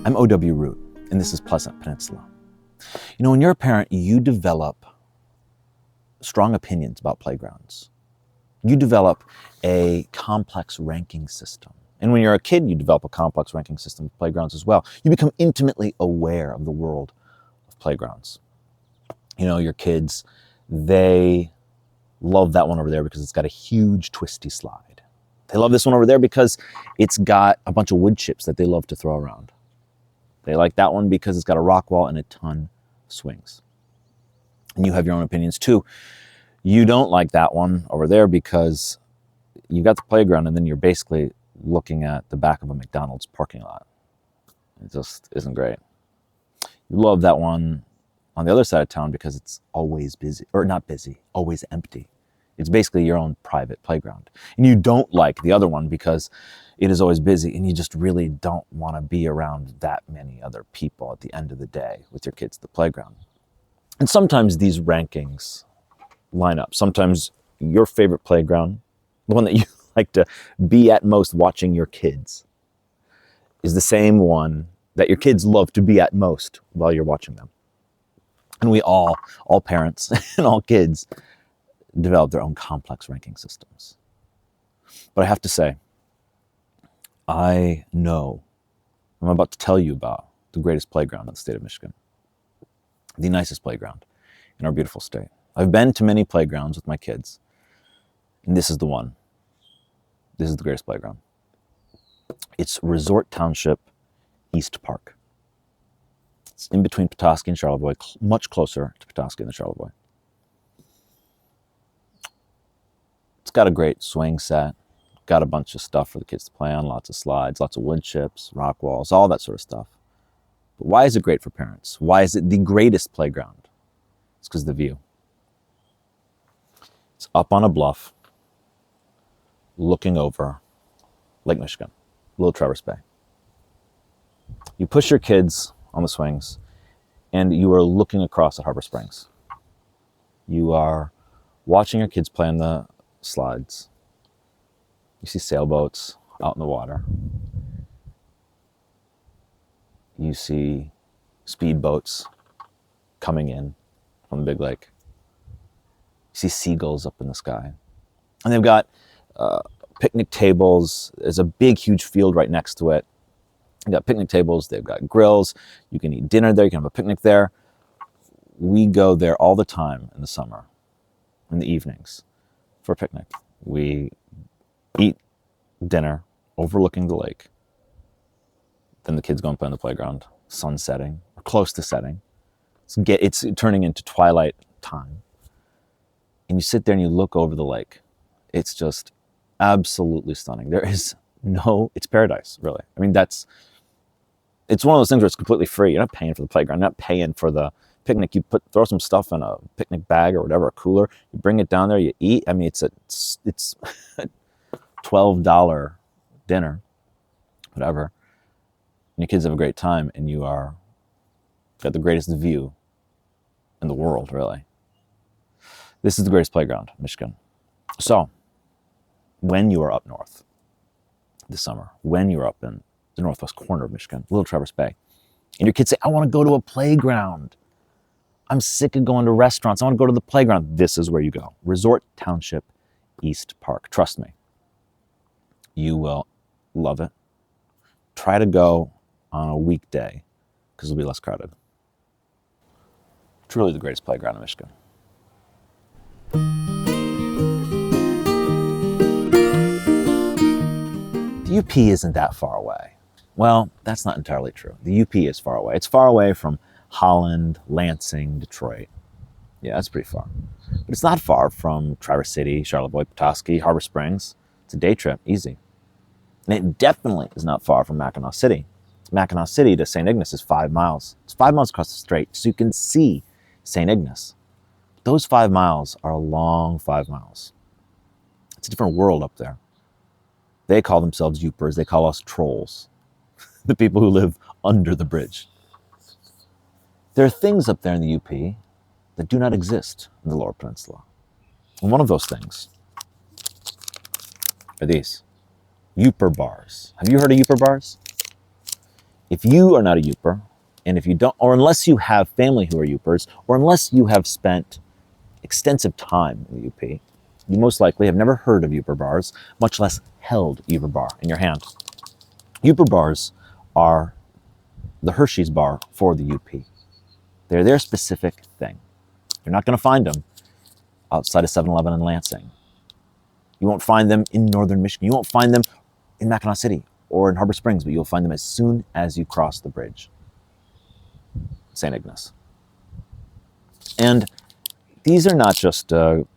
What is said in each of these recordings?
I'm O.W. Root, and this is Pleasant Peninsula. You know, when you're a parent, you develop strong opinions about playgrounds. You develop a complex ranking system. And when you're a kid, you develop a complex ranking system of playgrounds as well. You become intimately aware of the world of playgrounds. You know, your kids, they love that one over there because it's got a huge twisty slide. They love this one over there because it's got a bunch of wood chips that they love to throw around. They like that one because it's got a rock wall and a ton of swings. And you have your own opinions too. You don't like that one over there because you got the playground and then you're basically looking at the back of a McDonald's parking lot. It just isn't great. You love that one on the other side of town because it's always busy, or not busy, always empty. It's basically your own private playground. And you don't like the other one because it is always busy and you just really don't want to be around that many other people at the end of the day with your kids at the playground. And sometimes these rankings line up. Sometimes your favorite playground, the one that you like to be at most watching your kids, is the same one that your kids love to be at most while you're watching them. And we all parents and all kids, develop their own complex ranking systems. But I have to say, I know I'm about to tell you about the greatest playground in the state of Michigan, the nicest playground in our beautiful state. I've been to many playgrounds with my kids, and this is the one. This is the greatest playground. It's Resort Township East Park. It's in between Petoskey and Charlevoix, much closer to Petoskey than Charlevoix. It's got a great swing set, got a bunch of stuff for the kids to play on, lots of slides, lots of wood chips, rock walls, all that sort of stuff. But why is it great for parents? Why is it the greatest playground? It's because of the view. It's up on a bluff, looking over Lake Michigan, Little Traverse Bay. You push your kids on the swings, and you are looking across at Harbor Springs. You are watching your kids play on the slides. You see sailboats out in the water. You see speedboats coming in from the big lake. You see seagulls up in the sky. And they've got picnic tables. There's a big, huge field right next to it. They've got picnic tables. They've got grills. You can eat dinner there. You can have a picnic there. We go there all the time in the summer, in the evenings, for a picnic. We eat dinner overlooking the lake. Then the kids go and play on the playground. Sun setting, or close to setting. It's turning into twilight time. And you sit there and you look over the lake. It's just absolutely stunning. It's paradise, really. I mean, it's one of those things where it's completely free. You're not paying for the playground. You're not paying for the picnic. You throw some stuff in a picnic bag or whatever, a cooler. You bring it down there, you eat. I mean, it's a $12 dinner, whatever. And your kids have a great time, and you got the greatest view in the world, really. This is the greatest playground in Michigan. So, when you are up north this summer, when you're up in the northwest corner of Michigan, Little Traverse Bay, and your kids say, I want to go to a playground. I'm sick of going to restaurants. I want to go to the playground. This is where you go. Resort Township East Park. Trust me. You will love it. Try to go on a weekday because it'll be less crowded. Truly the greatest playground in Michigan. The UP isn't that far away. Well, that's not entirely true. The UP is far away. It's far away from Holland, Lansing, Detroit. Yeah, that's pretty far. But it's not far from Traverse City, Charlevoix, Petoskey, Harbor Springs. It's a day trip, easy. And it definitely is not far from Mackinac City. Mackinac City to St. Ignace is 5 miles. It's 5 miles across the strait, so you can see St. Ignace. Those 5 miles are a long 5 miles. It's a different world up there. They call themselves Yoopers. They call us trolls, the people who live under the bridge. There are things up there in the UP that do not exist in the Lower Peninsula. And one of those things are these Yooper bars. Have you heard of Yooper bars? If you are not a Yooper, and if you don't, or unless you have family who are Yoopers, or unless you have spent extensive time in the UP, you most likely have never heard of Yooper bars, much less held a Yooper bar in your hand. Yooper bars are the Hershey's bar for the UP. They're their specific thing. You're not going to find them outside of 7-Eleven in Lansing. You won't find them in northern Michigan. You won't find them in Mackinac City or in Harbor Springs, but you'll find them as soon as you cross the bridge. St. Ignace. And these are not just a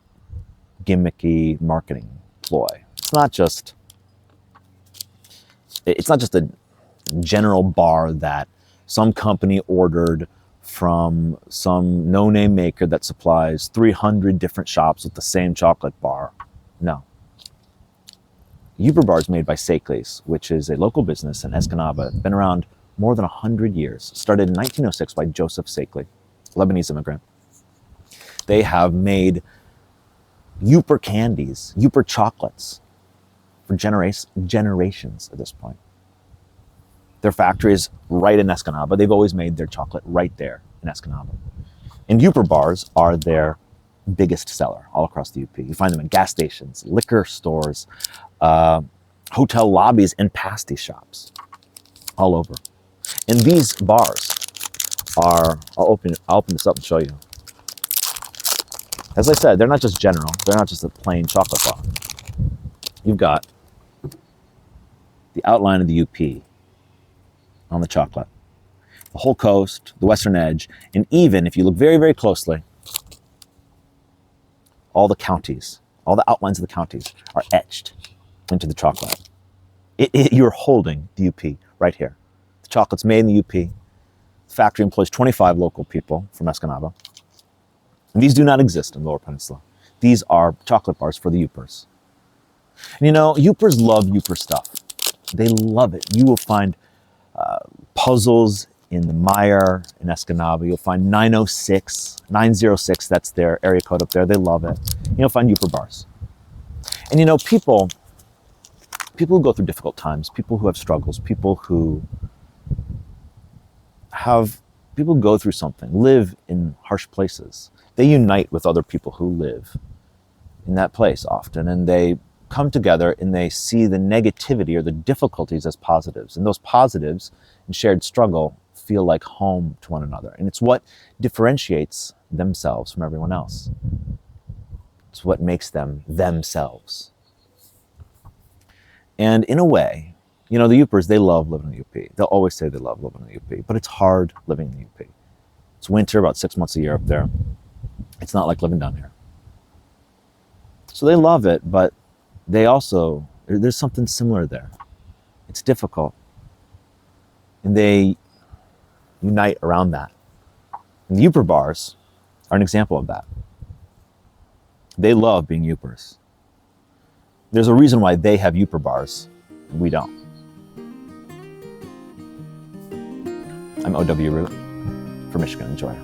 gimmicky marketing ploy. It's not just a general bar that some company ordered from some no-name maker that supplies 300 different shops with the same chocolate bar. No. Yooper bar is made by Sakely's, which is a local business in Escanaba. It's been around more than 100 years. Started in 1906 by Joseph Sakely, Lebanese immigrant. They have made Yooper candies, Yooper chocolates for generations at this point. Their factory is right in Escanaba. They've always made their chocolate right there in Escanaba. And Yooper bars are their biggest seller all across the UP. You find them in gas stations, liquor stores, hotel lobbies, and pasty shops all over. And these bars are, I'll open this up and show you. As I said, they're not just general. They're not just a plain chocolate bar. You've got the outline of the UP on the chocolate, the whole coast, the western edge, and even if you look very, very closely, all the counties, all the outlines of the counties are etched into the chocolate. You're holding the UP right here. The chocolate's made in the UP. The factory employs 25 local people from Escanaba. And these do not exist in the Lower Peninsula. These are chocolate bars for the Yoopers. And you know, Yoopers love Yooper stuff. They love it. You will find puzzles in the Meyer in Escanaba. You'll find 906, that's their area code up there. They love it. You'll find Yooper bars. And you know, people who go through difficult times, people who have struggles, people who go through something, live in harsh places. They unite with other people who live in that place often, and they come together and they see the negativity or the difficulties as positives. And those positives and shared struggle feel like home to one another. And it's what differentiates themselves from everyone else. It's what makes them themselves. And in a way, you know, the Yoopers, they love living in the UP. They'll always say they love living in the UP, but it's hard living in the UP. It's winter about 6 months a year up there. It's not like living down here. So they love it, but there's something similar there. It's difficult. And they unite around that. And the Yooper bars are an example of that. They love being Yoopers. There's a reason why they have Yooper bars and we don't. I'm O.W. Root for Michigan. Enjoy.